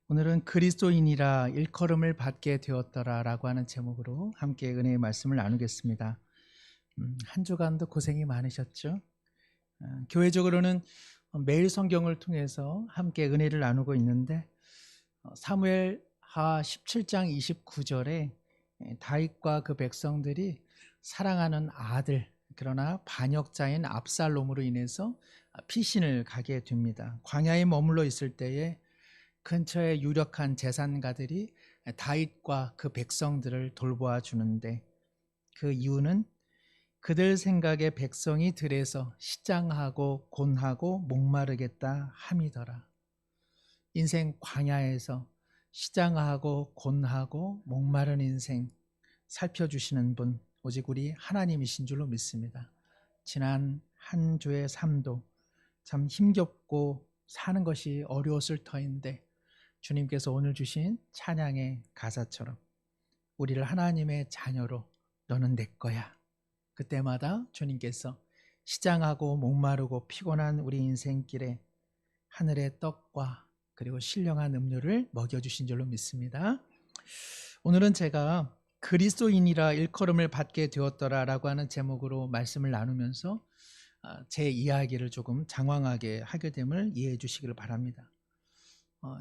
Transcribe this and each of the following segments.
오늘은 그리스도인이라 일컬음을 받게 되었더라라고 하는 제목으로 함께 은혜의 말씀을 나누겠습니다. 한 주간도 고생이 많으셨죠? 교회적으로는 매일 성경을 통해서 함께 은혜를 나누고 있는데 사무엘하 17장 29절에 다윗과 그 백성들이 사랑하는 아들 그러나 반역자인 압살롬으로 인해서 피신을 가게 됩니다. 광야에 머물러 있을 때에 근처의 유력한 재산가들이 다윗과 그 백성들을 돌보아 주는데 그 이유는 그들 생각에 백성이 들에서 시장하고 곤하고 목마르겠다 함이더라. 인생 광야에서 시장하고 곤하고 목마른 인생 살펴주시는 분 오직 우리 하나님이신 줄로 믿습니다. 지난 한 주의 삶도 참 힘겹고 사는 것이 어려웠을 터인데 주님께서 오늘 주신 찬양의 가사처럼 우리를 하나님의 자녀로 너는 내 거야. 그때마다 주님께서 시장하고 목마르고 피곤한 우리 인생길에 하늘의 떡과 그리고 신령한 음료를 먹여주신 줄로 믿습니다. 오늘은 제가 그리스도인이라 일컬음을 받게 되었더라라고 하는 제목으로 말씀을 나누면서 제 이야기를 조금 장황하게 하게 됨을 이해해 주시기를 바랍니다.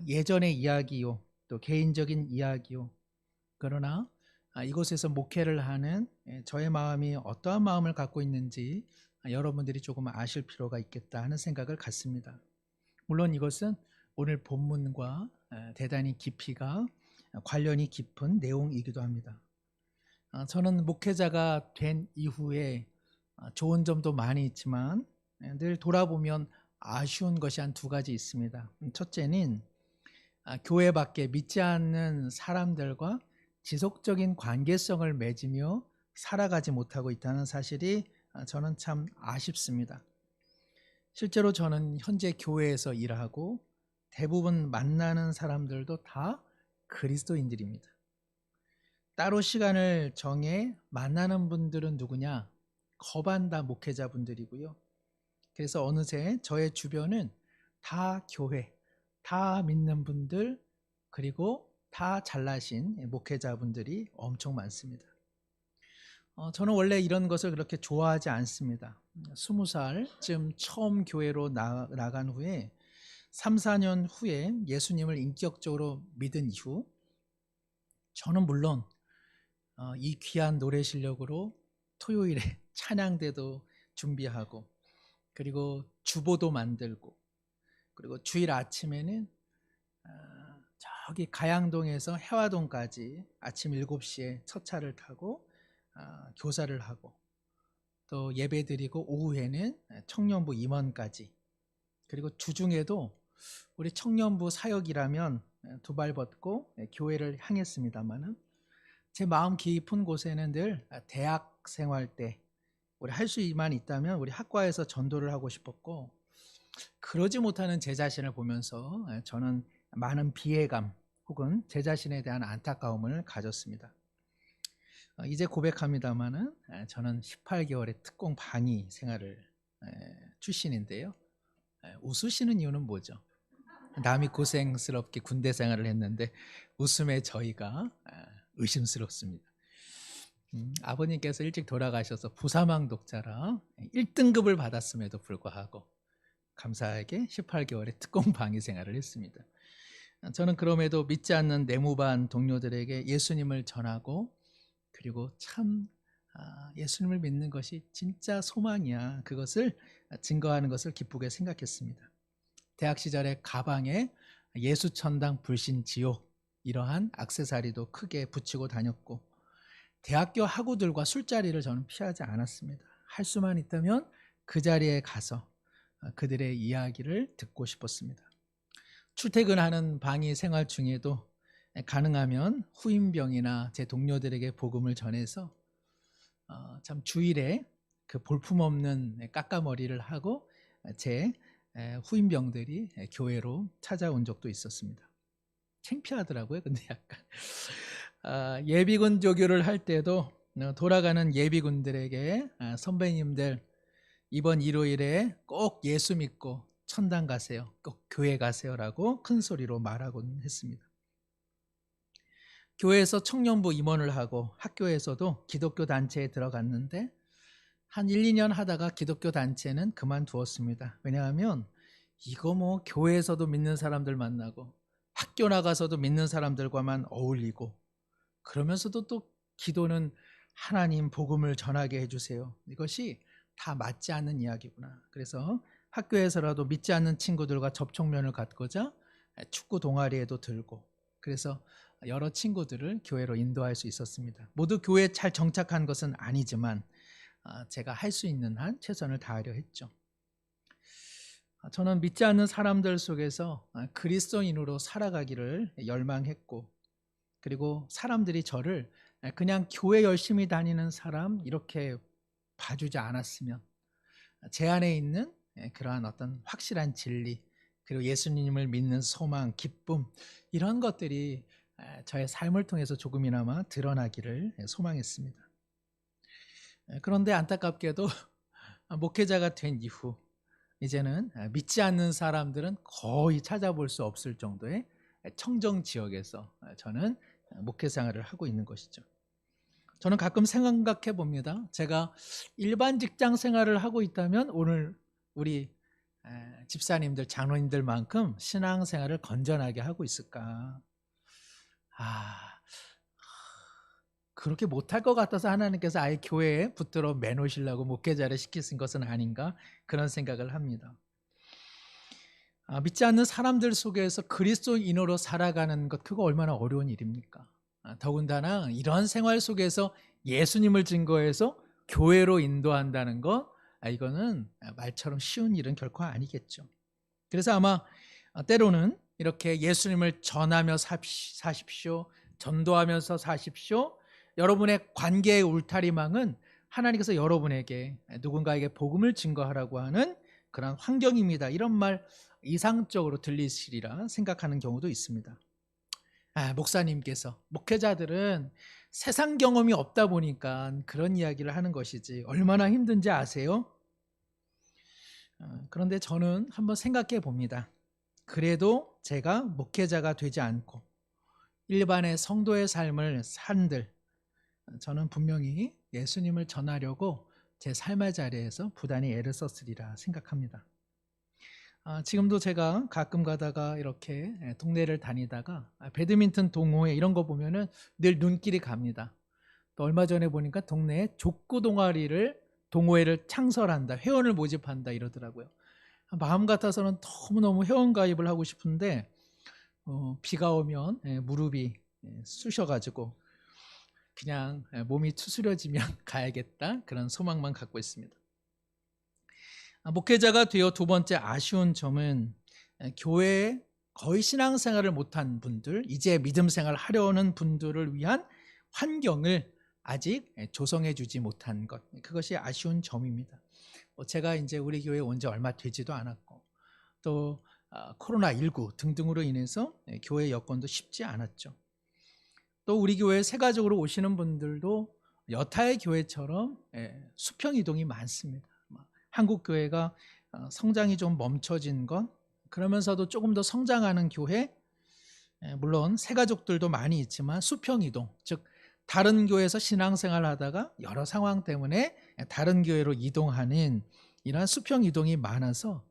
예전의 이야기요, 또 개인적인 이야기요. 그러나 이곳에서 목회를 하는 저의 마음이 어떠한 마음을 갖고 있는지 여러분들이 조금 아실 필요가 있겠다 하는 생각을 갖습니다. 물론 이것은 오늘 본문과 대단히 깊이가 관련이 깊은 내용이기도 합니다. 저는 목회자가 된 이후에 좋은 점도 많이 있지만 늘 돌아보면 아쉬운 것이 한 두 가지 있습니다. 첫째는 교회 밖에 믿지 않는 사람들과 지속적인 관계성을 맺으며 살아가지 못하고 있다는 사실이 저는 참 아쉽습니다. 실제로 저는 현재 교회에서 일하고 대부분 만나는 사람들도 다 그리스도인들입니다. 따로 시간을 정해 만나는 분들은 누구냐? 거반다 목회자분들이고요. 그래서 어느새 저의 주변은 다 교회, 다 믿는 분들, 그리고 다 잘나신 목회자분들이 엄청 많습니다. 저는 원래 이런 것을 그렇게 좋아하지 않습니다. 20살쯤 처음 교회로 나간 후에 3, 4년 후에 예수님을 인격적으로 믿은 이후 저는 물론 이 귀한 노래 실력으로 토요일에 찬양대도 준비하고 그리고 주보도 만들고 그리고 주일 아침에는 저기 가양동에서 해화동까지 아침 7시에 첫 차를 타고 교사를 하고 또 예배 드리고 오후에는 청년부 임원까지 그리고 주중에도 우리 청년부 사역이라면 두 발 벗고 교회를 향했습니다마는 제 마음 깊은 곳에는 늘 대학 생활 때 우리 할 수만 있다면 우리 학과에서 전도를 하고 싶었고 그러지 못하는 제 자신을 보면서 저는 많은 비애감 혹은 제 자신에 대한 안타까움을 가졌습니다. 이제 고백합니다마는 저는 18개월의 특공 방위 생활을 출신인데요. 웃으시는 이유는 뭐죠? 남이 고생스럽게 군대 생활을 했는데 웃음의 저희가 의심스럽습니다. 아버님께서 일찍 돌아가셔서 부사망 독자라 1등급을 받았음에도 불구하고 감사하게 18개월의 특공 방위 생활을 했습니다. 저는 그럼에도 믿지 않는 내무반 동료들에게 예수님을 전하고 그리고 참 예수님을 믿는 것이 진짜 소망이야. 그것을 증거하는 것을 기쁘게 생각했습니다. 대학 시절에 가방에 예수천당 불신지옥 이러한 액세서리도 크게 붙이고 다녔고 대학교 학우들과 술자리를 저는 피하지 않았습니다. 할 수만 있다면 그 자리에 가서 그들의 이야기를 듣고 싶었습니다. 출퇴근하는 방위 생활 중에도 가능하면 후임병이나 제 동료들에게 복음을 전해서 참 주일에 그 볼품없는 깎아머리를 하고 제 후임병들이 교회로 찾아온 적도 있었습니다. 창피하더라고요. 근데 약간 예비군 조교를 할 때도 돌아가는 예비군들에게 선배님들 이번 일요일에 꼭 예수 믿고 천당 가세요, 꼭 교회 가세요라고 큰 소리로 말하곤 했습니다. 교회에서 청년부 임원을 하고 학교에서도 기독교 단체에 들어갔는데 한 1, 2년 하다가 기독교 단체는 그만두었습니다. 왜냐하면 이거 뭐 교회에서도 믿는 사람들 만나고 학교 나가서도 믿는 사람들과만 어울리고 그러면서도 또 기도는 하나님 복음을 전하게 해주세요. 이것이 다 맞지 않는 이야기구나. 그래서 학교에서라도 믿지 않는 친구들과 접촉면을 갖고자 축구 동아리에도 들고 그래서 여러 친구들을 교회로 인도할 수 있었습니다. 모두 교회에 잘 정착한 것은 아니지만 제가 할 수 있는 한 최선을 다하려 했죠. 저는 믿지 않는 사람들 속에서 그리스도인으로 살아가기를 열망했고 그리고 사람들이 저를 그냥 교회 열심히 다니는 사람 이렇게 봐주지 않았으면 제 안에 있는 그러한 어떤 확실한 진리 그리고 예수님을 믿는 소망, 기쁨 이런 것들이 저의 삶을 통해서 조금이나마 드러나기를 소망했습니다. 그런데 안타깝게도 목회자가 된 이후 이제는 믿지 않는 사람들은 거의 찾아볼 수 없을 정도의 청정 지역에서 저는 목회 생활을 하고 있는 것이죠. 저는 가끔 생각해 봅니다. 제가 일반 직장 생활을 하고 있다면 오늘 우리 집사님들, 장로님들만큼 신앙 생활을 건전하게 하고 있을까? 그렇게 못할 것 같아서 하나님께서 아예 교회에 붙들어 매놓으시려고 목회자를 시키신 것은 아닌가 그런 생각을 합니다. 믿지 않는 사람들 속에서 그리스도인으로 살아가는 것 그거 얼마나 어려운 일입니까? 더군다나 이런 생활 속에서 예수님을 증거해서 교회로 인도한다는 것 이거는 말처럼 쉬운 일은 결코 아니겠죠. 그래서 아마 때로는 이렇게 예수님을 전하며 사십시오, 전도하면서 사십시오. 여러분의 관계의 울타리망은 하나님께서 여러분에게 누군가에게 복음을 증거하라고 하는 그런 환경입니다. 이런 말 이상적으로 들리시리라 생각하는 경우도 있습니다. 목사님께서 목회자들은 세상 경험이 없다 보니까 그런 이야기를 하는 것이지 얼마나 힘든지 아세요? 그런데 저는 한번 생각해 봅니다. 그래도 제가 목회자가 되지 않고 일반의 성도의 삶을 산들 저는 분명히 예수님을 전하려고 제 삶의 자리에서 부단히 애를 썼으리라 생각합니다. 지금도 제가 가끔 가다가 이렇게 동네를 다니다가 배드민턴 동호회 이런 거 보면은 늘 눈길이 갑니다. 또 얼마 전에 보니까 동네에 족구 동호회를 창설한다, 회원을 모집한다 이러더라고요. 마음 같아서는 너무너무 회원 가입을 하고 싶은데 비가 오면 무릎이 쑤셔가지고 그냥 몸이 추스려지면 가야겠다 그런 소망만 갖고 있습니다. 목회자가 되어 두 번째 아쉬운 점은 교회에 거의 신앙생활을 못한 분들, 이제 믿음생활을 하려는 분들을 위한 환경을 아직 조성해 주지 못한 것, 그것이 아쉬운 점입니다. 제가 이제 우리 교회에 온 지 얼마 되지도 않았고 또 코로나19 등등으로 인해서 교회 여건도 쉽지 않았죠. 또 우리 교회에 세가족으로 오시는 분들도 여타의 교회처럼 수평 이동이 많습니다. 한국 교회가 성장이 좀 멈춰진 건 그러면서도 조금 더 성장하는 교회, 물론 세가족들도 많이 있지만 수평 이동, 즉 다른 교회에서 신앙생활 하다가 여러 상황 때문에 다른 교회로 이동하는 이러한 수평 이동이 많아서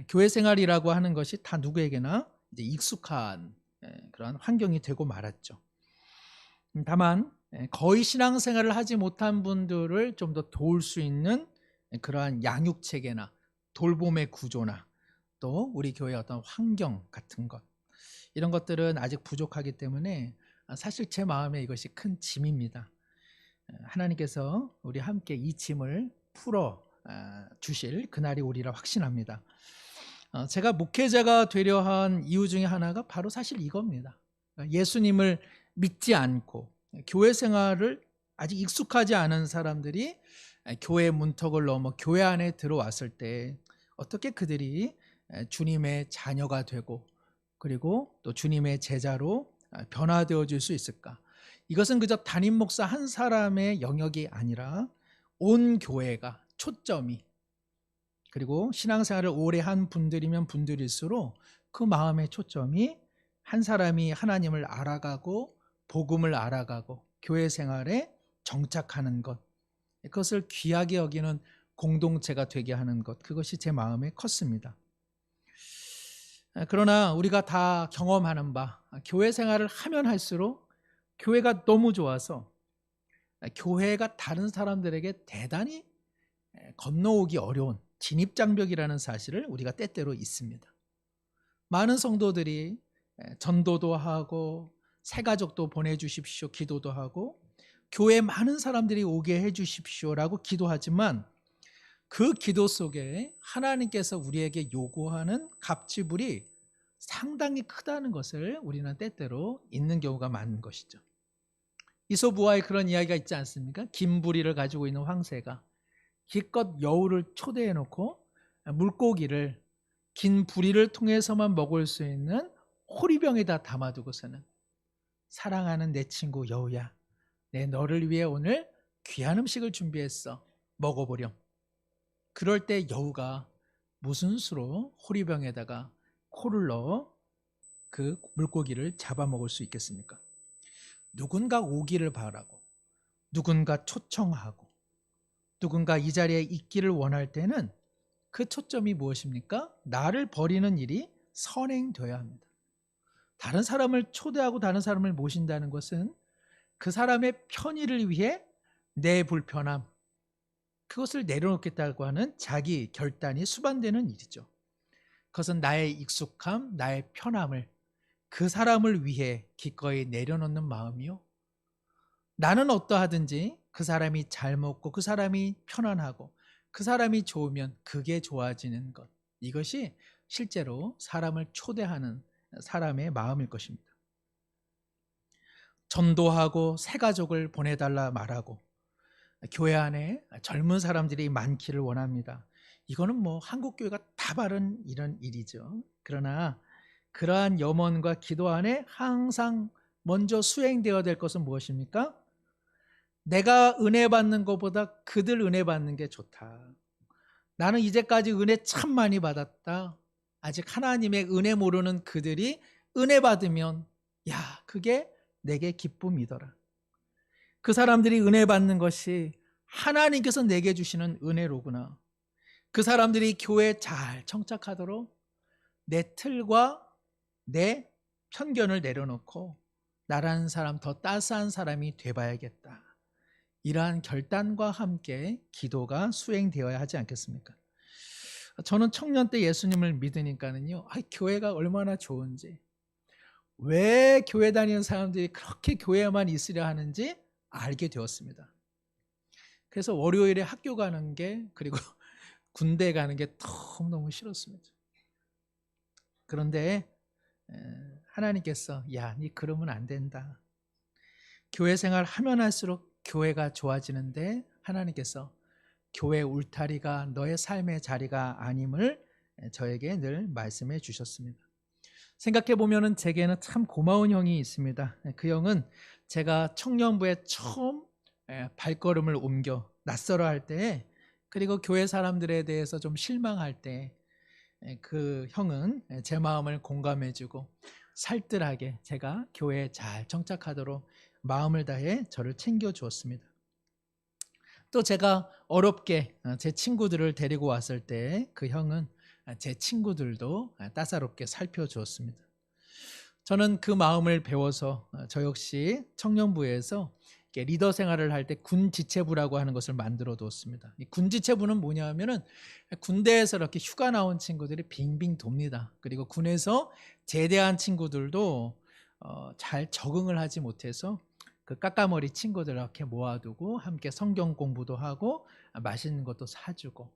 교회 생활이라고 하는 것이 다 누구에게나 이제 익숙한 그런 환경이 되고 말았죠. 다만 거의 신앙생활을 하지 못한 분들을 좀 더 도울 수 있는 그러한 양육체계나 돌봄의 구조나 또 우리 교회의 어떤 환경 같은 것 이런 것들은 아직 부족하기 때문에 사실 제 마음에 이것이 큰 짐입니다. 하나님께서 우리 함께 이 짐을 풀어 주실 그날이 오리라 확신합니다. 제가 목회자가 되려 한 이유 중에 하나가 바로 사실 이겁니다. 예수님을 믿지 않고 교회 생활을 아직 익숙하지 않은 사람들이 교회 문턱을 넘어 교회 안에 들어왔을 때 어떻게 그들이 주님의 자녀가 되고 그리고 또 주님의 제자로 변화되어 줄 수 있을까? 이것은 그저 담임 목사 한 사람의 영역이 아니라 온 교회가 초점이 그리고 신앙생활을 오래 한 분들이면 분들일수록 그 마음의 초점이 한 사람이 하나님을 알아가고 복음을 알아가고 교회 생활에 정착하는 것, 그것을 귀하게 여기는 공동체가 되게 하는 것, 그것이 제 마음에 컸습니다. 그러나 우리가 다 경험하는 바, 교회 생활을 하면 할수록 교회가 너무 좋아서 교회가 다른 사람들에게 대단히 건너오기 어려운 진입장벽이라는 사실을 우리가 때때로 있습니다. 많은 성도들이 전도도 하고 새가족도 보내주십시오 기도도 하고 교회 많은 사람들이 오게 해주십시오라고 기도하지만 그 기도 속에 하나님께서 우리에게 요구하는 값지불이 상당히 크다는 것을 우리는 때때로 잊는 경우가 많은 것이죠. 이솝우화에 그런 이야기가 있지 않습니까? 긴 부리를 가지고 있는 황새가 기껏 여우를 초대해 놓고 물고기를 긴 부리를 통해서만 먹을 수 있는 호리병에다 담아두고서는 사랑하는 내 친구 여우야, 내 너를 위해 오늘 귀한 음식을 준비했어. 먹어보렴. 그럴 때 여우가 무슨 수로 호리병에다가 코를 넣어 그 물고기를 잡아먹을 수 있겠습니까? 누군가 오기를 바라고, 누군가 초청하고, 누군가 이 자리에 있기를 원할 때는 그 초점이 무엇입니까? 나를 버리는 일이 선행되어야 합니다. 다른 사람을 초대하고 다른 사람을 모신다는 것은 그 사람의 편의를 위해 내 불편함, 그것을 내려놓겠다고 하는 자기 결단이 수반되는 일이죠. 그것은 나의 익숙함, 나의 편함을 그 사람을 위해 기꺼이 내려놓는 마음이요. 나는 어떠하든지 그 사람이 잘 먹고 그 사람이 편안하고 그 사람이 좋으면 그게 좋아지는 것. 이것이 실제로 사람을 초대하는 사람의 마음일 것입니다. 전도하고 새가족을 보내달라 말하고 교회 안에 젊은 사람들이 많기를 원합니다. 이거는 뭐 한국 교회가 다 바른 이런 일이죠. 그러나 그러한 염원과 기도 안에 항상 먼저 수행되어야 될 것은 무엇입니까? 내가 은혜 받는 것보다 그들 은혜 받는 게 좋다. 나는 이제까지 은혜 참 많이 받았다. 아직 하나님의 은혜 모르는 그들이 은혜 받으면 야, 그게 내게 기쁨이더라. 그 사람들이 은혜 받는 것이 하나님께서 내게 주시는 은혜로구나. 그 사람들이 교회에 잘 정착하도록 내 틀과 내 편견을 내려놓고 나라는 사람 더 따스한 사람이 돼봐야겠다. 이러한 결단과 함께 기도가 수행되어야 하지 않겠습니까? 저는 청년 때 예수님을 믿으니까는요, 교회가 얼마나 좋은지, 왜 교회 다니는 사람들이 그렇게 교회에만 있으려 하는지 알게 되었습니다. 그래서 월요일에 학교 가는 게, 그리고 군대 가는 게 너무너무 싫었습니다. 그런데 하나님께서 야, 니 그러면 안 된다. 교회 생활 하면 할수록 교회가 좋아지는데 하나님께서 교회 울타리가 너의 삶의 자리가 아님을 저에게 늘 말씀해 주셨습니다. 생각해 보면은 제게는 참 고마운 형이 있습니다. 그 형은 제가 청년부에 처음 발걸음을 옮겨 낯설어 할 때, 그리고 교회 사람들에 대해서 좀 실망할 때 그 형은 제 마음을 공감해 주고 살뜰하게 제가 교회에 잘 정착하도록 마음을 다해 저를 챙겨 주었습니다. 또 제가 어렵게 제 친구들을 데리고 왔을 때 그 형은 제 친구들도 따사롭게 살펴주었습니다. 저는 그 마음을 배워서 저 역시 청년부에서 리더 생활을 할 때 군지체부라고 하는 것을 만들어 두었습니다. 이 군지체부는 뭐냐 하면은 군대에서 이렇게 휴가 나온 친구들이 빙빙 돕니다. 그리고 군에서 제대한 친구들도 잘 적응을 하지 못해서 그 까까머리 친구들 이렇게 모아두고 함께 성경 공부도 하고 맛있는 것도 사주고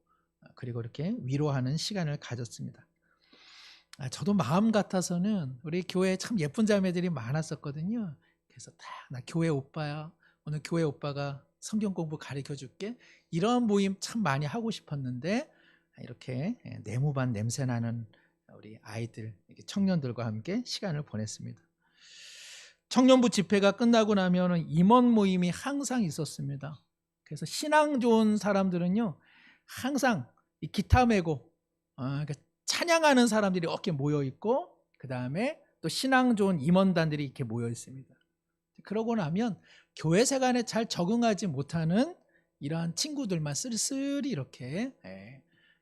그리고 이렇게 위로하는 시간을 가졌습니다. 저도 마음 같아서는 우리 교회에 참 예쁜 자매들이 많았었거든요. 그래서 나 교회 오빠야. 오늘 교회 오빠가 성경 공부 가르쳐 줄게. 이런 모임 참 많이 하고 싶었는데 이렇게 내무반 냄새나는 우리 아이들, 청년들과 함께 시간을 보냈습니다. 청년부 집회가 끝나고 나면 임원 모임이 항상 있었습니다. 그래서 신앙 좋은 사람들은요, 항상 이 기타 메고 그러니까 찬양하는 사람들이 이렇게 모여 있고, 그 다음에 또 신앙 좋은 임원단들이 이렇게 모여 있습니다. 그러고 나면 교회 생활에 잘 적응하지 못하는 이러한 친구들만 쓸쓸히 이렇게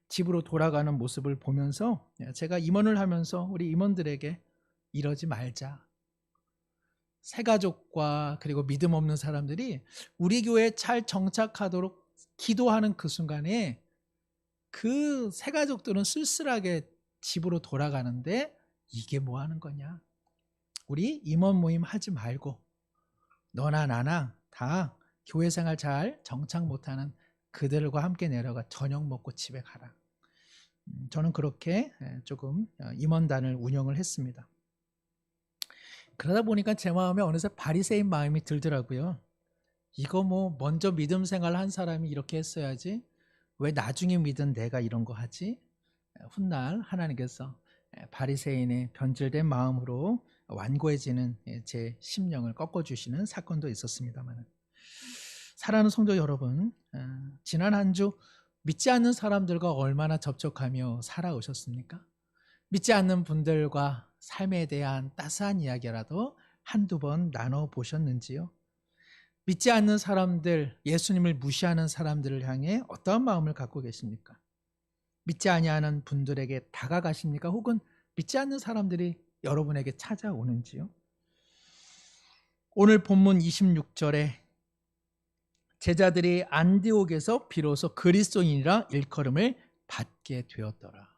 집으로 돌아가는 모습을 보면서 제가 임원을 하면서 우리 임원들에게 이러지 말자. 새가족과 그리고 믿음 없는 사람들이 우리 교회에 잘 정착하도록 기도하는 그 순간에 그 새가족들은 쓸쓸하게 집으로 돌아가는데 이게 뭐 하는 거냐? 우리 임원 모임 하지 말고 너나 나나 다 교회 생활 잘 정착 못하는 그들과 함께 내려가 저녁 먹고 집에 가라. 저는 그렇게 조금 임원단을 운영을 했습니다. 그러다 보니까 제 마음에 어느새 바리새인 마음이 들더라고요. 이거 뭐 먼저 믿음 생활 한 사람이 이렇게 했어야지, 왜 나중에 믿은 내가 이런 거 하지? 훗날 하나님께서 바리새인의 변질된 마음으로 완고해지는 제 심령을 꺾어주시는 사건도 있었습니다만, 사랑하는 성도 여러분, 지난 한 주 믿지 않는 사람들과 얼마나 접촉하며 살아오셨습니까? 믿지 않는 분들과 삶에 대한 따스한 이야기라도 한두 번 나눠보셨는지요? 믿지 않는 사람들, 예수님을 무시하는 사람들을 향해 어떠한 마음을 갖고 계십니까? 믿지 아니하는 분들에게 다가가십니까? 혹은 믿지 않는 사람들이 여러분에게 찾아오는지요? 오늘 본문 26절에 제자들이 안디옥에서 비로소 그리스도인이라 일컬음을 받게 되었더라.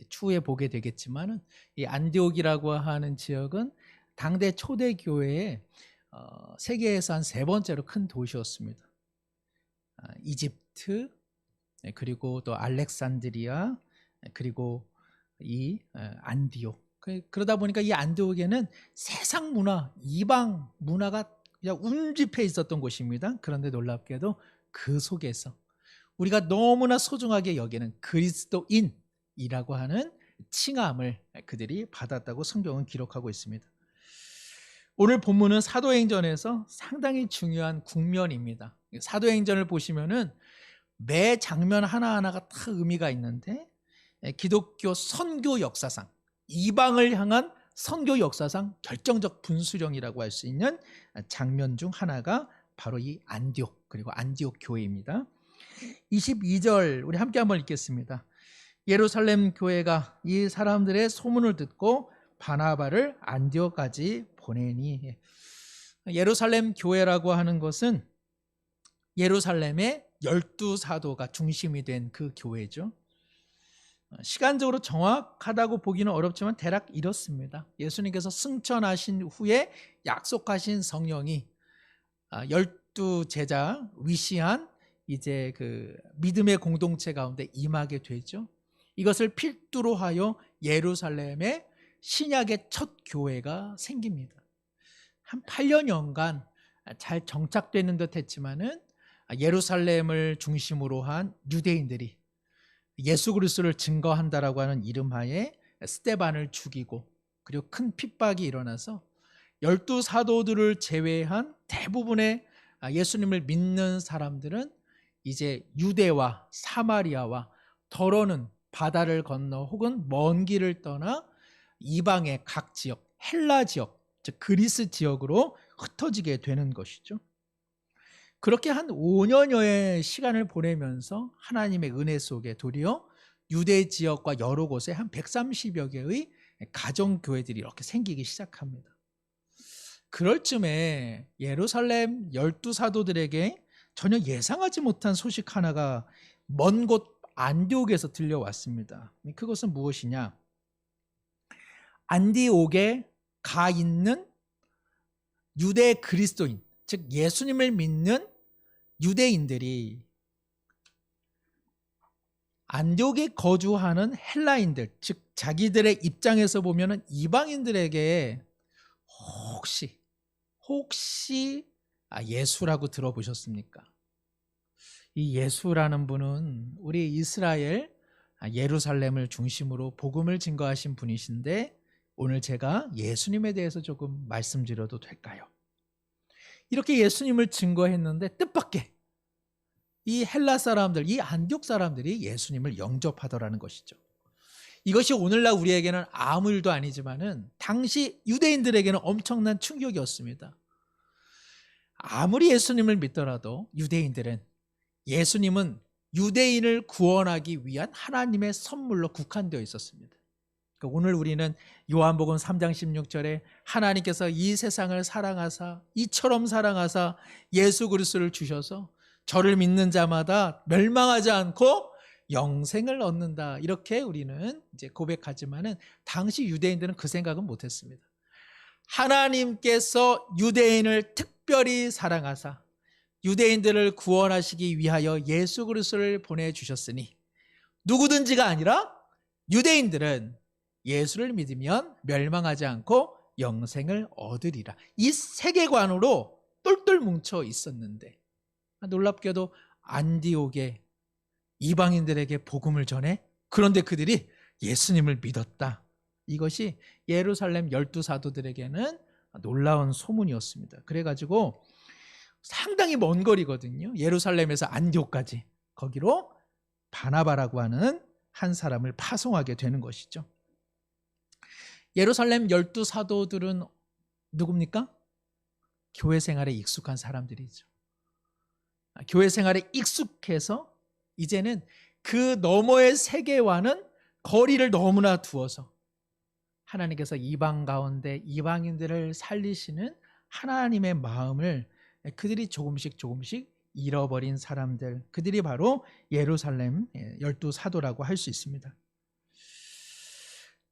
추후에 보게 되겠지만은 이 안디옥이라고 하는 지역은 당대 초대 교회의 세계에서 한 세 번째로 큰 도시였습니다. 이집트, 그리고 또 알렉산드리아, 그리고 이 안디옥. 그러다 보니까 이 안디옥에는 세상 문화, 이방 문화가 그냥 운집해 있었던 곳입니다. 그런데 놀랍게도 그 속에서 우리가 너무나 소중하게 여기는 그리스도인이라고 하는 칭함을 그들이 받았다고 성경은 기록하고 있습니다. 오늘 본문은 사도행전에서 상당히 중요한 국면입니다. 사도행전을 보시면은 매 장면 하나하나가 다 의미가 있는데, 기독교 선교 역사상, 이방을 향한 선교 역사상 결정적 분수령이라고 할 수 있는 장면 중 하나가 바로 이 안디옥, 그리고 안디옥 교회입니다. 22절 우리 함께 한번 읽겠습니다. 예루살렘 교회가 이 사람들의 소문을 듣고 바나바를 안디옥까지 보내니. 예루살렘 교회라고 하는 것은 예루살렘의 12사도가 중심이 된 그 교회죠. 시간적으로 정확하다고 보기는 어렵지만 대략 이렇습니다. 예수님께서 승천하신 후에 약속하신 성령이 12제자 위시한 이제 그 믿음의 공동체 가운데 임하게 되죠. 이것을 필두로 하여 예루살렘의 신약의 첫 교회가 생깁니다. 한 8년여간 잘 정착되는 듯 했지만은 예루살렘을 중심으로 한 유대인들이 예수 그리스도를 증거한다라고 하는 이름하에 스데반을 죽이고, 그리고 큰 핍박이 일어나서 12사도들을 제외한 대부분의 예수님을 믿는 사람들은 이제 유대와 사마리아와 더러는 바다를 건너 혹은 먼 길을 떠나 이방의 각 지역, 헬라 지역, 즉 그리스 지역으로 흩어지게 되는 것이죠. 그렇게 한 5년여의 시간을 보내면서 하나님의 은혜 속에 도리어 유대 지역과 여러 곳에 한 130여 개의 가정교회들이 이렇게 생기기 시작합니다. 그럴 쯤에 예루살렘 12사도들에게 전혀 예상하지 못한 소식 하나가 먼 곳 안디옥에서 들려왔습니다. 그것은 무엇이냐? 안디옥에 가 있는 유대 그리스도인, 즉 예수님을 믿는 유대인들이 안디옥에 거주하는 헬라인들, 즉 자기들의 입장에서 보면 이방인들에게 혹시 예수라고 들어보셨습니까? 이 예수라는 분은 우리 이스라엘 예루살렘을 중심으로 복음을 증거하신 분이신데, 오늘 제가 예수님에 대해서 조금 말씀드려도 될까요? 이렇게 예수님을 증거했는데 뜻밖의 이 헬라 사람들, 이 안디옥 사람들이 예수님을 영접하더라는 것이죠. 이것이 오늘날 우리에게는 아무 일도 아니지만은 당시 유대인들에게는 엄청난 충격이었습니다. 아무리 예수님을 믿더라도 유대인들은 예수님은 유대인을 구원하기 위한 하나님의 선물로 국한되어 있었습니다. 그러니까 오늘 우리는 요한복음 3장 16절에 하나님께서 이 세상을 사랑하사 이처럼 사랑하사 예수 그리스도를 주셔서 저를 믿는 자마다 멸망하지 않고 영생을 얻는다. 이렇게 우리는 이제 고백하지만은 당시 유대인들은 그 생각은 못했습니다. 하나님께서 유대인을 특별히 사랑하사 유대인들을 구원하시기 위하여 예수 그리스도를 보내주셨으니 누구든지가 아니라 유대인들은 예수를 믿으면 멸망하지 않고 영생을 얻으리라. 이 세계관으로 똘똘 뭉쳐 있었는데 놀랍게도 안디옥에 이방인들에게 복음을 전해 그런데 그들이 예수님을 믿었다. 이것이 예루살렘 12사도들에게는 놀라운 소문이었습니다. 그래가지고 상당히 먼 거리거든요. 예루살렘에서 안디옥까지 거기로 바나바라고 하는 한 사람을 파송하게 되는 것이죠. 예루살렘 12사도들은 누굽니까? 교회 생활에 익숙한 사람들이죠. 교회 생활에 익숙해서 이제는 그 너머의 세계와는 거리를 너무나 두어서 하나님께서 이방 가운데 이방인들을 살리시는 하나님의 마음을 그들이 조금씩 잃어버린 사람들, 그들이 바로 예루살렘 12사도라고 할 수 있습니다.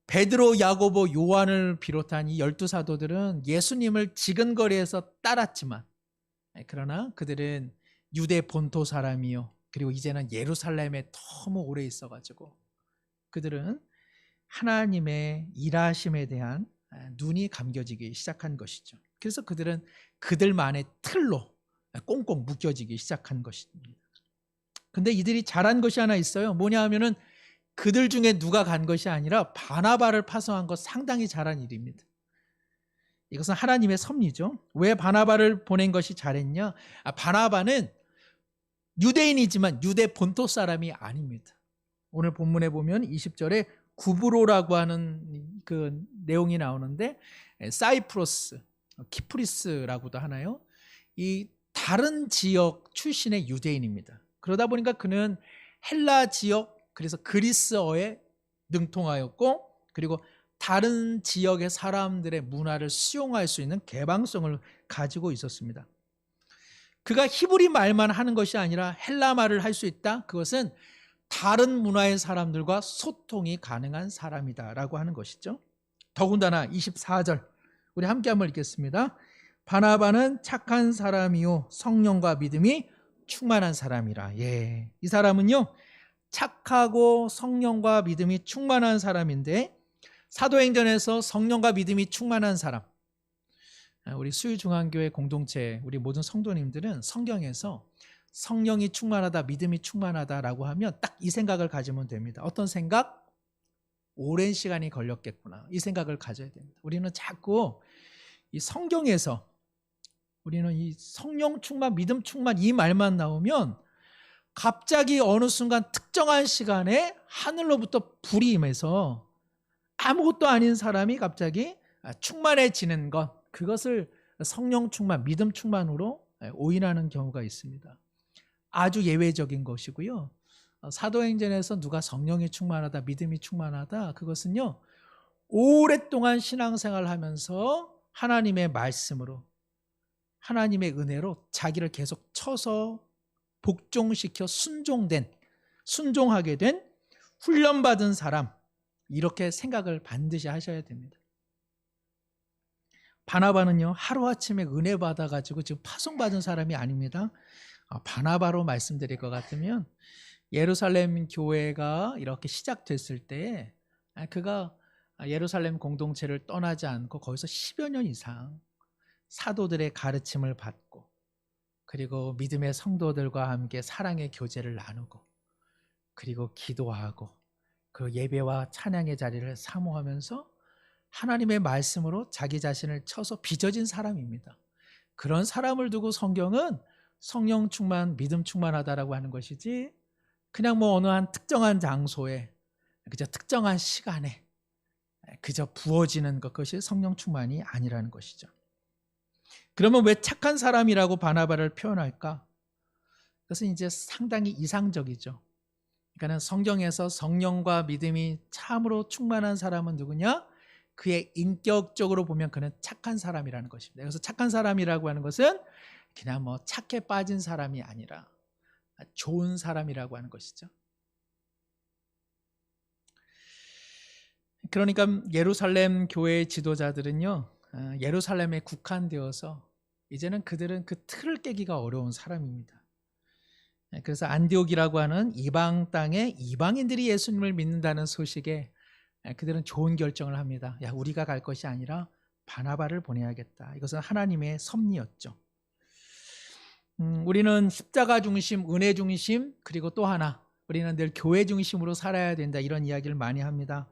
베드로, 야고보, 요한을 비롯한 이 12사도들은 예수님을 지근거리에서 따랐지만 그러나 그들은 유대 본토 사람이요, 그리고 이제는 예루살렘에 너무 오래 있어가지고 그들은 하나님의 일하심에 대한 눈이 감겨지기 시작한 것이죠. 그래서 그들은 그들만의 틀로 꽁꽁 묶여지기 시작한 것입니다. 근데 이들이 잘한 것이 하나 있어요. 뭐냐 하면은 그들 중에 누가 간 것이 아니라 바나바를 파송한 것, 상당히 잘한 일입니다. 이것은 하나님의 섭리죠. 왜 바나바를 보낸 것이 잘했냐? 바나바는 유대인이지만 유대 본토 사람이 아닙니다. 오늘 본문에 보면 20절에 구브로라고 하는 그 내용이 나오는데 사이프러스, 키프리스라고도 하나요? 이 다른 지역 출신의 유대인입니다. 그러다 보니까 그는 헬라 지역, 그래서 그리스어에 능통하였고, 그리고 다른 지역의 사람들의 문화를 수용할 수 있는 개방성을 가지고 있었습니다. 그가 히브리 말만 하는 것이 아니라 헬라 말을 할 수 있다. 그것은 다른 문화의 사람들과 소통이 가능한 사람이다라고 하는 것이죠. 더군다나 24절 우리 함께 한번 읽겠습니다. 바나바는 착한 사람이요 성령과 믿음이 충만한 사람이라. 예, 이 사람은요 착하고 성령과 믿음이 충만한 사람인데, 사도행전에서 성령과 믿음이 충만한 사람, 우리 수유중앙교회 공동체 우리 모든 성도님들은 성경에서 성령이 충만하다, 믿음이 충만하다라고 하면 딱 이 생각을 가지면 됩니다. 어떤 생각? 오랜 시간이 걸렸겠구나, 이 생각을 가져야 됩니다. 우리는 자꾸 이 성경에서 우리는 이 성령 충만, 믿음 충만 이 말만 나오면 갑자기 어느 순간 특정한 시간에 하늘로부터 불이 임해서 아무것도 아닌 사람이 갑자기 충만해지는 것, 그것을 성령 충만, 믿음 충만으로 오인하는 경우가 있습니다. 아주 예외적인 것이고요. 사도행전에서 누가 성령이 충만하다, 믿음이 충만하다, 그것은요 오랫동안 신앙생활을 하면서 하나님의 말씀으로, 하나님의 은혜로 자기를 계속 쳐서 복종시켜 순종하게 된 훈련받은 사람, 이렇게 생각을 반드시 하셔야 됩니다. 바나바는요 하루아침에 은혜 받아가지고 지금 파송받은 사람이 아닙니다. 바나바로 말씀드릴 것 같으면 예루살렘 교회가 이렇게 시작됐을 때 그가 예루살렘 공동체를 떠나지 않고 거기서 10여 년 이상 사도들의 가르침을 받고, 그리고 믿음의 성도들과 함께 사랑의 교제를 나누고, 그리고 기도하고 그 예배와 찬양의 자리를 사모하면서 하나님의 말씀으로 자기 자신을 쳐서 빚어진 사람입니다. 그런 사람을 두고 성경은 성령 충만, 믿음 충만하다라고 하는 것이지 그냥 뭐 어느 한 특정한 장소에 그저 특정한 시간에 그저 부어지는 그것이 성령 충만이 아니라는 것이죠. 그러면 왜 착한 사람이라고 바나바를 표현할까? 그것은 이제 상당히 이상적이죠. 그러니까 성경에서 성령과 믿음이 참으로 충만한 사람은 누구냐? 그의 인격적으로 보면 그는 착한 사람이라는 것입니다. 그래서 착한 사람이라고 하는 것은 그냥 뭐 착해 빠진 사람이 아니라 좋은 사람이라고 하는 것이죠. 그러니까 예루살렘 교회의 지도자들은요, 예루살렘에 국한되어서 이제는 그들은 그 틀을 깨기가 어려운 사람입니다. 그래서 안디옥이라고 하는 이방 땅에 이방인들이 예수님을 믿는다는 소식에 그들은 좋은 결정을 합니다. 야, 우리가 갈 것이 아니라 바나바를 보내야겠다. 이것은 하나님의 섭리였죠. 우리는 십자가 중심, 은혜 중심, 그리고 또 하나 우리는 늘 교회 중심으로 살아야 된다, 이런 이야기를 많이 합니다.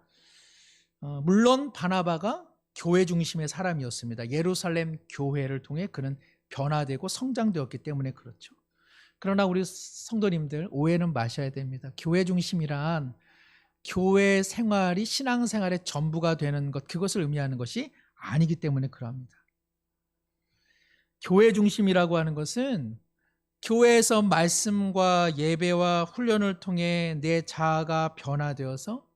물론 바나바가 교회 중심의 사람이었습니다. 예루살렘 교회를 통해 그는 변화되고 성장되었기 때문에 그렇죠. 그러나 우리 성도님들 오해는 마셔야 됩니다. 교회 중심이란 교회 생활이 신앙생활의 전부가 되는 것, 그것을 의미하는 것이 아니기 때문에 그러합니다. 교회 중심이라고 하는 것은 교회에서 말씀과 예배와 훈련을 통해 내 자아가 변화되어서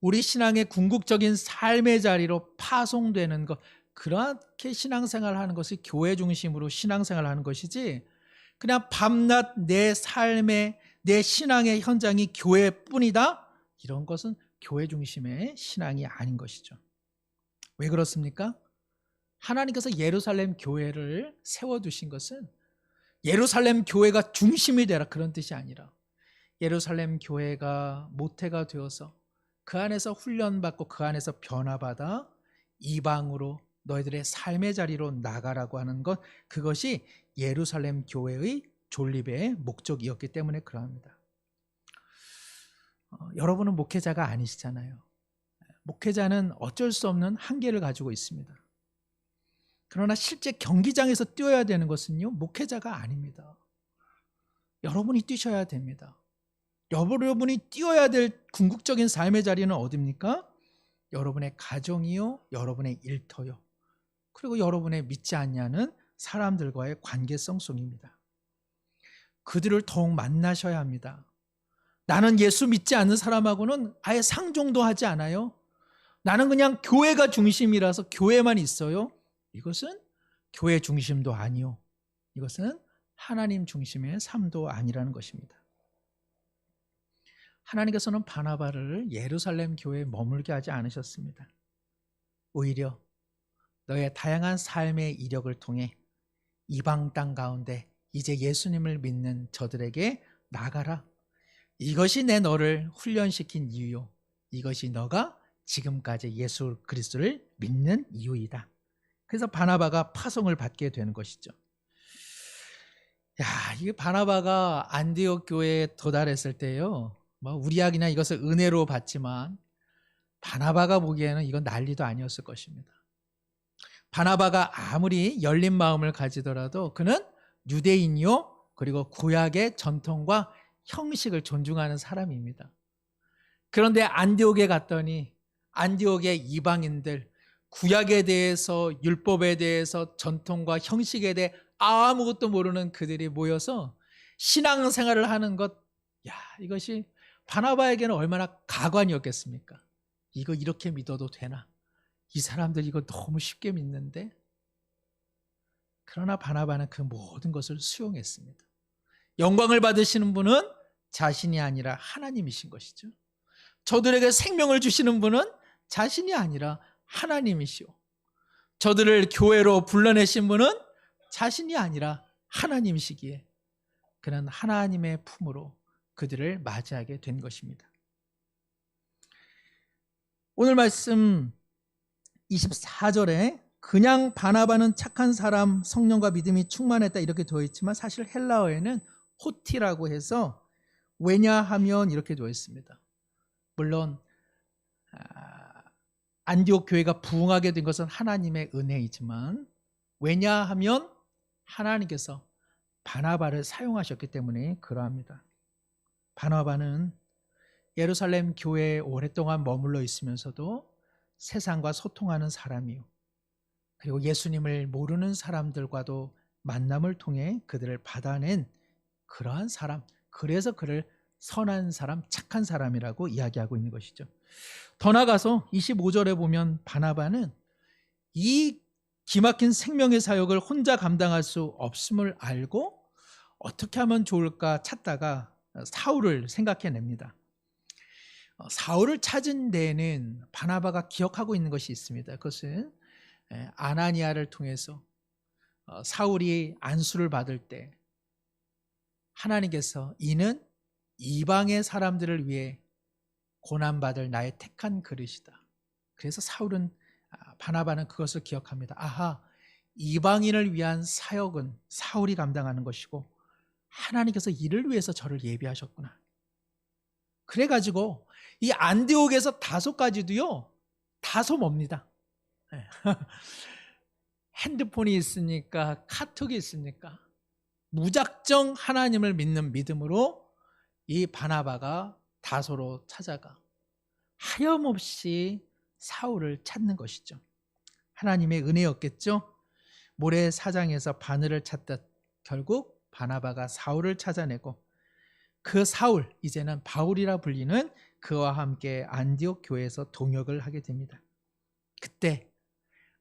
우리 신앙의 궁극적인 삶의 자리로 파송되는 것, 그렇게 신앙생활을 하는 것이 교회 중심으로 신앙생활을 하는 것이지, 그냥 밤낮 내 삶의, 내 신앙의 현장이 교회뿐이다, 이런 것은 교회 중심의 신앙이 아닌 것이죠. 왜 그렇습니까? 하나님께서 예루살렘 교회를 세워두신 것은 예루살렘 교회가 중심이 되라, 그런 뜻이 아니라 예루살렘 교회가 모태가 되어서 그 안에서 훈련받고 그 안에서 변화받아 이방으로 너희들의 삶의 자리로 나가라고 하는 것, 그것이 예루살렘 교회의 존립의 목적이었기 때문에 그러합니다. 여러분은 목회자가 아니시잖아요. 목회자는 어쩔 수 없는 한계를 가지고 있습니다. 그러나 실제 경기장에서 뛰어야 되는 것은요, 목회자가 아닙니다. 여러분이 뛰셔야 됩니다. 여러분이 뛰어야 될 궁극적인 삶의 자리는 어디입니까? 여러분의 가정이요, 여러분의 일터요, 그리고 여러분의 믿지 않냐는 사람들과의 관계성 속입니다. 그들을 더욱 만나셔야 합니다. 나는 예수 믿지 않는 사람하고는 아예 상종도 하지 않아요. 나는 그냥 교회가 중심이라서 교회만 있어요. 이것은 교회 중심도 아니요, 이것은 하나님 중심의 삶도 아니라는 것입니다. 하나님께서는 바나바를 예루살렘 교회에 머물게 하지 않으셨습니다. 오히려 너의 다양한 삶의 이력을 통해 이방 땅 가운데 이제 예수님을 믿는 저들에게 나가라. 이것이 내 너를 훈련시킨 이유요, 이것이 너가 지금까지 예수 그리스도를 믿는 이유이다. 그래서 바나바가 파송을 받게 되는 것이죠. 야, 이 바나바가 안디옥 교회에 도달했을 때요, 뭐 우리약이나 이것을 은혜로 받지만 바나바가 보기에는 이건 난리도 아니었을 것입니다. 바나바가 아무리 열린 마음을 가지더라도 그는 유대인이요, 그리고 구약의 전통과 형식을 존중하는 사람입니다. 그런데 안디옥에 갔더니 안디옥의 이방인들, 구약에 대해서, 율법에 대해서, 전통과 형식에 대해 아무것도 모르는 그들이 모여서 신앙생활을 하는 것, 야, 이것이 바나바에게는 얼마나 가관이었겠습니까? 이거 이렇게 믿어도 되나? 이 사람들 이거 너무 쉽게 믿는데? 그러나 바나바는 그 모든 것을 수용했습니다. 영광을 받으시는 분은 자신이 아니라 하나님이신 것이죠. 저들에게 생명을 주시는 분은 자신이 아니라 하나님이시오. 저들을 교회로 불러내신 분은 자신이 아니라 하나님이시기에 그는 하나님의 품으로 그들을 맞이하게 된 것입니다. 오늘 말씀 24절에 그냥 바나바는 착한 사람, 성령과 믿음이 충만했다 이렇게 되어 있지만 사실 헬라어에는 호티라고 해서 왜냐하면 이렇게 되어 있습니다. 물론 안디옥 교회가 부흥하게 된 것은 하나님의 은혜이지만 왜냐하면 하나님께서 바나바를 사용하셨기 때문에 그러합니다. 바나바는 예루살렘 교회에 오랫동안 머물러 있으면서도 세상과 소통하는 사람이요, 그리고 예수님을 모르는 사람들과도 만남을 통해 그들을 받아낸 그러한 사람, 그래서 그를 선한 사람, 착한 사람이라고 이야기하고 있는 것이죠. 더 나아가서 25절에 보면 바나바는 이 기막힌 생명의 사역을 혼자 감당할 수 없음을 알고 어떻게 하면 좋을까 찾다가 사울을 생각해냅니다. 사울을 찾은 데에는 바나바가 기억하고 있는 것이 있습니다. 그것은 아나니아를 통해서 사울이 안수를 받을 때 하나님께서 이는 이방의 사람들을 위해 고난받을 나의 택한 그릇이다. 그래서 바나바는 그것을 기억합니다. 아하, 이방인을 위한 사역은 사울이 감당하는 것이고 하나님께서 이를 위해서 저를 예비하셨구나. 그래가지고 이 안디옥에서 다소까지도요, 다소 멉니다. 핸드폰이 있으니까, 카톡이 있으니까 무작정 하나님을 믿는 믿음으로 이 바나바가 다소로 찾아가 하염없이 사울을 찾는 것이죠. 하나님의 은혜였겠죠. 모래사장에서 바늘을 찾듯 결국 바나바가 사울을 찾아내고 그 사울, 이제는 바울이라 불리는 그와 함께 안디옥 교회에서 동역을 하게 됩니다. 그때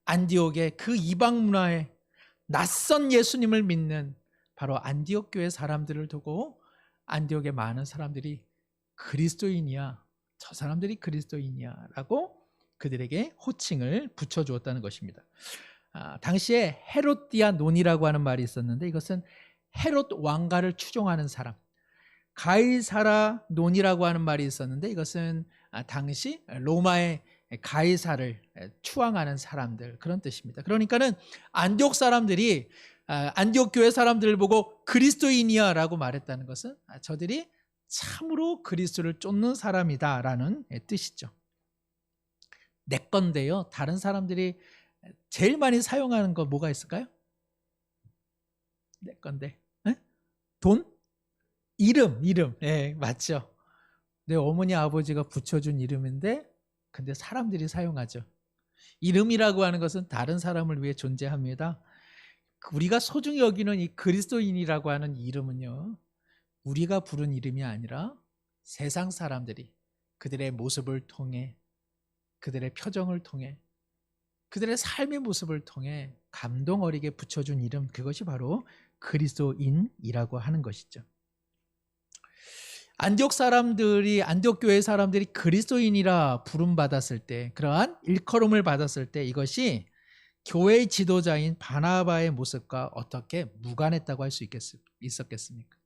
안디옥의 그 이방 문화에 낯선 예수님을 믿는 바로 안디옥 교회 사람들을 두고 안디옥의 많은 사람들이 그리스도인이야, 저 사람들이 그리스도인이야 라고 그들에게 호칭을 붙여주었다는 것입니다. 당시에 헤롯디아 논이라고 하는 말이 있었는데 이것은 헤롯 왕가를 추종하는 사람, 가이사라 논이라고 하는 말이 있었는데 이것은 당시 로마의 가이사를 추앙하는 사람들, 그런 뜻입니다. 그러니까는 안디옥 사람들이 안디옥 교회 사람들을 보고 그리스도인이야 라고 말했다는 것은 저들이 참으로 그리스도를 쫓는 사람이다라는 뜻이죠. 내 건데요, 다른 사람들이 제일 많이 사용하는 거 뭐가 있을까요? 내 건데 돈? 이름. 예, 맞죠. 내 어머니 아버지가 붙여준 이름인데 근데 사람들이 사용하죠. 이름이라고 하는 것은 다른 사람을 위해 존재합니다. 우리가 소중히 여기는 이 그리스도인이라고 하는 이름은요, 우리가 부른 이름이 아니라 세상 사람들이 그들의 모습을 통해, 그들의 표정을 통해, 그들의 삶의 모습을 통해 감동 어리게 붙여준 이름, 그것이 바로 그리스도인이라고 하는 것이죠. 안디옥 교회 사람들이 그리스도인이라 부름받았을 때, 그러한 일컬음을 받았을 때 이것이 교회의 지도자인 바나바의 모습과 어떻게 무관했다고 할 수 있었겠습니까?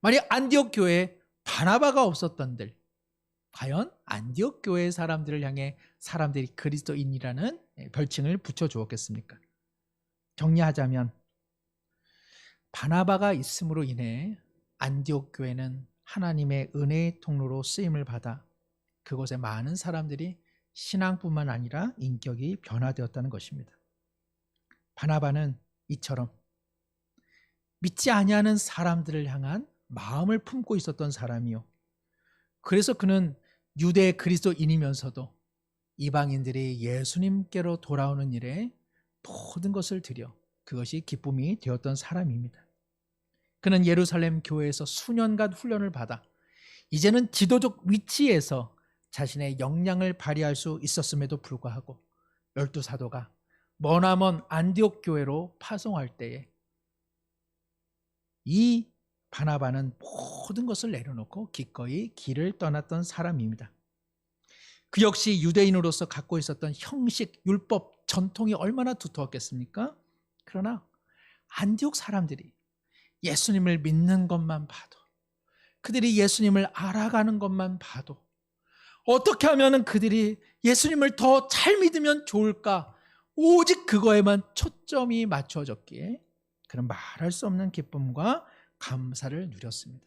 만약 안디옥 교회에 바나바가 없었던들 과연 안디옥 교회 사람들을 향해 사람들이 그리스도인이라는 별칭을 붙여주었겠습니까? 정리하자면 바나바가 있음으로 인해 안디옥 교회는 하나님의 은혜의 통로로 쓰임을 받아 그곳에 많은 사람들이 신앙뿐만 아니라 인격이 변화되었다는 것입니다. 바나바는 이처럼 믿지 아니하는 사람들을 향한 마음을 품고 있었던 사람이요, 그래서 그는 유대 그리스도인이면서도 이방인들이 예수님께로 돌아오는 일에 모든 것을 드려 그것이 기쁨이 되었던 사람입니다. 그는 예루살렘 교회에서 수년간 훈련을 받아 이제는 지도적 위치에서 자신의 역량을 발휘할 수 있었음에도 불구하고 12사도가 머나먼 안디옥 교회로 파송할 때에 이 바나바는 모든 것을 내려놓고 기꺼이 길을 떠났던 사람입니다. 그 역시 유대인으로서 갖고 있었던 형식, 율법, 전통이 얼마나 두터웠겠습니까? 그러나 안디옥 사람들이 예수님을 믿는 것만 봐도, 그들이 예수님을 알아가는 것만 봐도 어떻게 하면 그들이 예수님을 더 잘 믿으면 좋을까, 오직 그거에만 초점이 맞춰졌기에 그런 말할 수 없는 기쁨과 감사를 누렸습니다.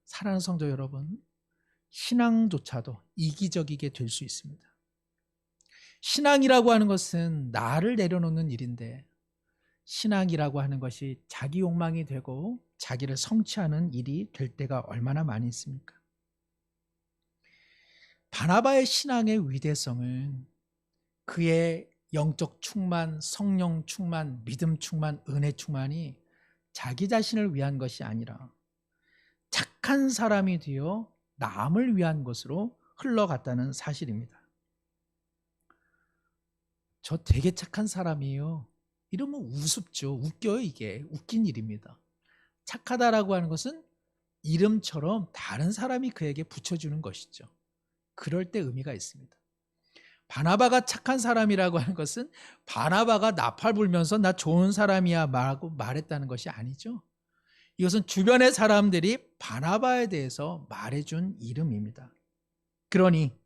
사랑하는 성도 여러분, 신앙조차도 이기적이게 될 수 있습니다. 신앙이라고 하는 것은 나를 내려놓는 일인데 신앙이라고 하는 것이 자기 욕망이 되고 자기를 성취하는 일이 될 때가 얼마나 많이 있습니까? 바나바의 신앙의 위대성은 그의 영적 충만, 성령 충만, 믿음 충만, 은혜 충만이 자기 자신을 위한 것이 아니라 착한 사람이 되어 남을 위한 것으로 흘러갔다는 사실입니다. 저 되게 착한 사람이에요. 이러면 우습죠. 웃겨요, 이게. 웃긴 일입니다. 착하다라고 하는 것은 이름처럼 다른 사람이 그에게 붙여주는 것이죠. 그럴 때 의미가 있습니다. 바나바가 착한 사람이라고 하는 것은 바나바가 나팔 불면서 나 좋은 사람이야 라고 말했다는 것이 아니죠. 이것은 주변의 사람들이 바나바에 대해서 말해준 이름입니다. 그러니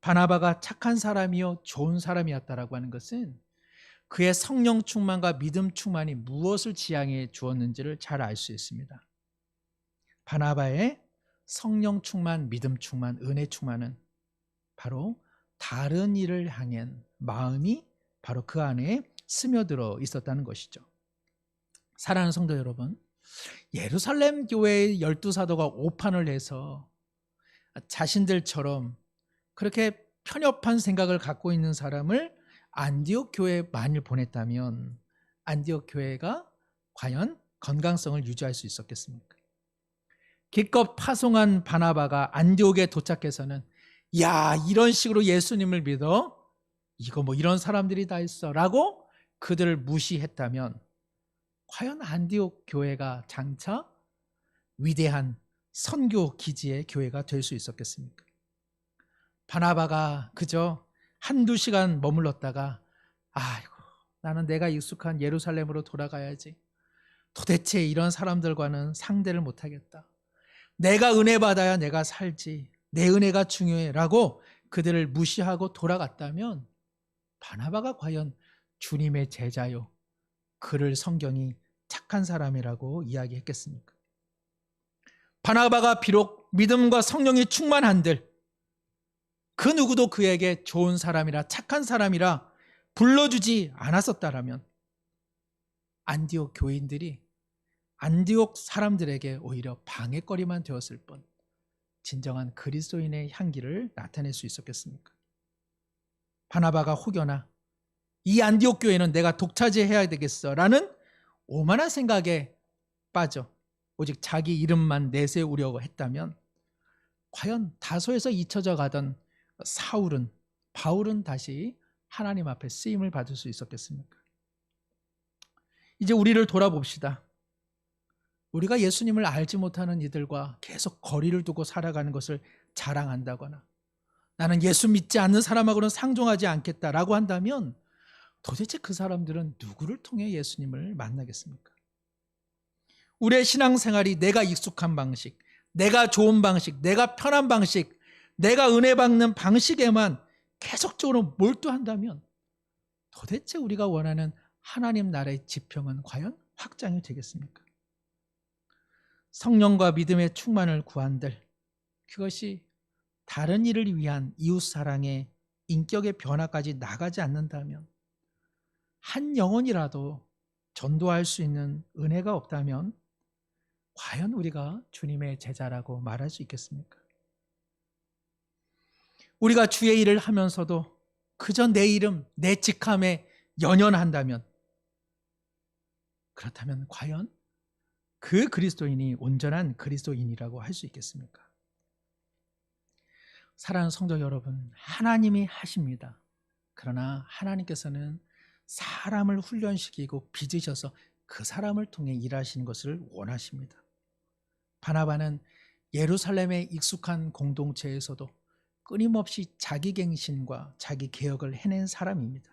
바나바가 착한 사람이요 좋은 사람이었다라고 하는 것은 그의 성령 충만과 믿음 충만이 무엇을 지향해 주었는지를 잘 알 수 있습니다. 바나바의 성령 충만, 믿음 충만, 은혜 충만은 바로 다른 일을 향한 마음이 바로 그 안에 스며들어 있었다는 것이죠. 사랑하는 성도 여러분, 예루살렘 교회의 12사도가 오판을 해서 자신들처럼 그렇게 편협한 생각을 갖고 있는 사람을 안디옥 교회에 만일 보냈다면 안디옥 교회가 과연 건강성을 유지할 수 있었겠습니까? 기껏 파송한 바나바가 안디옥에 도착해서는 야, 이런 식으로 예수님을 믿어? 이거 뭐 이런 사람들이 다 있어 라고 그들을 무시했다면 과연 안디옥 교회가 장차 위대한 선교 기지의 교회가 될 수 있었겠습니까? 바나바가 그저 한두 시간 머물렀다가 아이고 나는 내가 익숙한 예루살렘으로 돌아가야지. 도대체 이런 사람들과는 상대를 못하겠다. 내가 은혜 받아야 내가 살지. 내 은혜가 중요해 라고 그들을 무시하고 돌아갔다면 바나바가 과연 주님의 제자요. 그를 성경이 착한 사람이라고 이야기했겠습니까? 바나바가 비록 믿음과 성령이 충만한들 그 누구도 그에게 좋은 사람이라 착한 사람이라 불러주지 않았었다라면 안디옥 교인들이 안디옥 사람들에게 오히려 방해거리만 되었을 뿐 진정한 그리스도인의 향기를 나타낼 수 있었겠습니까? 바나바가 혹여나 이 안디옥 교회는 내가 독차지해야 되겠어 라는 오만한 생각에 빠져 오직 자기 이름만 내세우려고 했다면 과연 다소에서 잊혀져 가던 사울은 바울은 다시 하나님 앞에 쓰임을 받을 수 있었겠습니까? 이제 우리를 돌아봅시다. 우리가 예수님을 알지 못하는 이들과 계속 거리를 두고 살아가는 것을 자랑한다거나 나는 예수 믿지 않는 사람하고는 상종하지 않겠다라고 한다면 도대체 그 사람들은 누구를 통해 예수님을 만나겠습니까? 우리의 신앙생활이 내가 익숙한 방식, 내가 좋은 방식, 내가 편한 방식, 내가 은혜 받는 방식에만 계속적으로 몰두한다면 도대체 우리가 원하는 하나님 나라의 지평은 과연 확장이 되겠습니까? 성령과 믿음의 충만을 구한들 그것이 다른 이를 위한 이웃사랑의 인격의 변화까지 나가지 않는다면 한 영혼이라도 전도할 수 있는 은혜가 없다면 과연 우리가 주님의 제자라고 말할 수 있겠습니까? 우리가 주의 일을 하면서도 그저 내 이름, 내 직함에 연연한다면 그렇다면 과연 그 그리스도인이 온전한 그리스도인이라고 할 수 있겠습니까? 사랑하는 성도 여러분, 하나님이 하십니다. 그러나 하나님께서는 사람을 훈련시키고 빚으셔서 그 사람을 통해 일하시는 것을 원하십니다. 바나바는 예루살렘의 익숙한 공동체에서도 끊임없이 자기갱신과 자기 개혁을 해낸 사람입니다.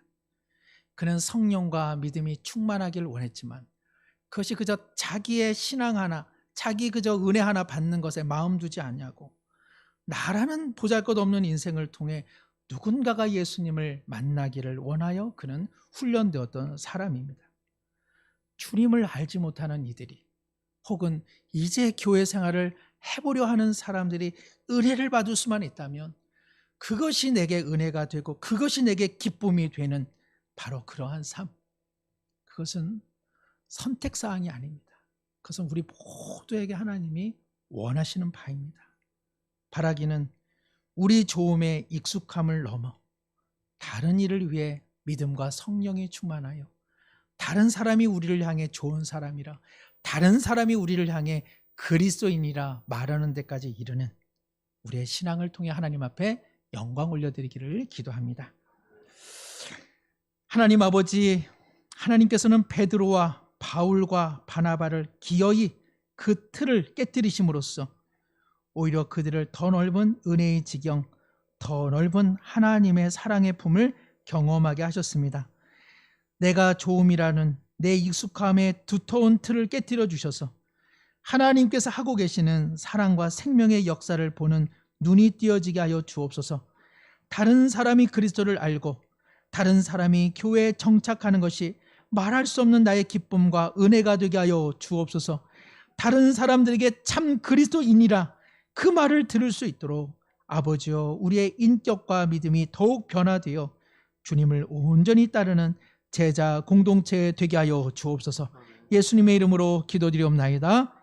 그는 성령과 믿음이 충만하길 원했지만 그것이 그저 자기의 신앙 하나, 자기 그저 은혜 하나 받는 것에 마음 두지 않냐고 나라는 보잘것없는 인생을 통해 누군가가 예수님을 만나기를 원하여 그는 훈련되었던 사람입니다. 주님을 알지 못하는 이들이 혹은 이제 교회 생활을 해보려 하는 사람들이 은혜를 받을 수만 있다면 그것이 내게 은혜가 되고 그것이 내게 기쁨이 되는 바로 그러한 삶, 그것은 선택사항이 아닙니다. 그것은 우리 모두에게 하나님이 원하시는 바입니다. 바라기는 우리 좋음에 익숙함을 넘어 다른 일을 위해 믿음과 성령이 충만하여 다른 사람이 우리를 향해 좋은 사람이라, 다른 사람이 우리를 향해 그리스도인이라 말하는 데까지 이르는 우리의 신앙을 통해 하나님 앞에 영광 올려드리기를 기도합니다. 하나님 아버지, 하나님께서는 베드로와 바울과 바나바를 기어이 그 틀을 깨뜨리심으로써 오히려 그들을 더 넓은 은혜의 지경, 더 넓은 하나님의 사랑의 품을 경험하게 하셨습니다. 내가 좋음이라는 내 익숙함의 두터운 틀을 깨뜨려 주셔서 하나님께서 하고 계시는 사랑과 생명의 역사를 보는 눈이 띄어지게 하여 주옵소서. 다른 사람이 그리스도를 알고 다른 사람이 교회에 정착하는 것이 말할 수 없는 나의 기쁨과 은혜가 되게 하여 주옵소서. 다른 사람들에게 참 그리스도인이라 그 말을 들을 수 있도록 아버지여, 우리의 인격과 믿음이 더욱 변화되어 주님을 온전히 따르는 제자 공동체 되게 하여 주옵소서. 예수님의 이름으로 기도드리옵나이다.